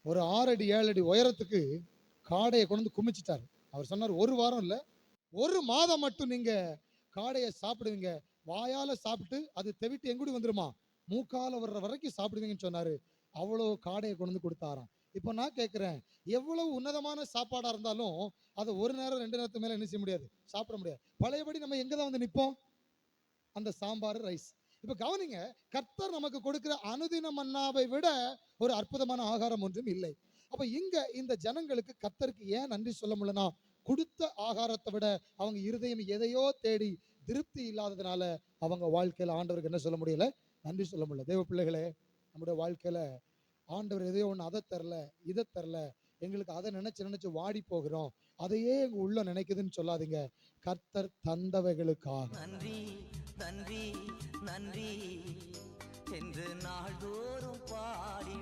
ஒரு 6 அடி 7 அடி உயரத்துக்கு காடையை கொண்டு வந்து குமிச்சிட்டாரு. அவர் சொன்னார், ஒரு வாரம் இல்லை, ஒரு மாதம் மட்டும் நீங்க காடையை சாப்பிடுவீங்க, வாயால சாப்பிட்டு அது தெவிட்டு எங்குடி வந்துருமா, மூக்கால வர்ற வரைக்கும் சாப்பிடுவீங்கன்னு சொன்னாரு. அவ்வளோ காடையை கொண்டு வந்து கொடுத்தாராம். இப்போ நான் கேட்கிறேன், எவ்வளவு உன்னதமான சாப்பாடா இருந்தாலும் அதை ஒரு நேரம் 2 நேரத்துக்கு மேல என்ன செய்ய முடியாது, சாப்பிட முடியாது. பழையபடி நம்ம எங்க தான் வந்து நிற்போம், அந்த சாம்பார் ரைஸ். இப்ப கவனிங்க, கர்த்தர் நமக்கு கொடுக்கிற அனுதின மன்னாவை விட ஒரு அற்புதமான ஆகாரம் ஒன்றும் இல்லை. அப்ப இங்க இந்த ஜனங்களுக்கு கர்த்தருக்கு ஏன் நன்றி சொல்ல முடியலனா, கொடுத்த ஆகாரத்தை விட அவங்க இருதயம் எதையோ தேடி திருப்தி இல்லாததுனால அவங்க வாழ்க்கையில ஆண்டவருக்கு என்ன சொல்ல முடியல, நன்றி சொல்ல முடியல. தேவ பிள்ளைகளே, நம்முடைய வாழ்க்கையில ஆண்டவர் எதையோ ஒன்று அதை தரல இதை தரல, எங்களுக்கு அதை நினைச்சு நினைச்சு வாடி போகிறோம், அதையே எங்க உள்ள நினைக்குதுன்னு சொல்லாதீங்க. கர்த்தர் தந்தவைகளுக்காக நன்றி நன்றி நன்றி என்று நாள்தோறும் பாடி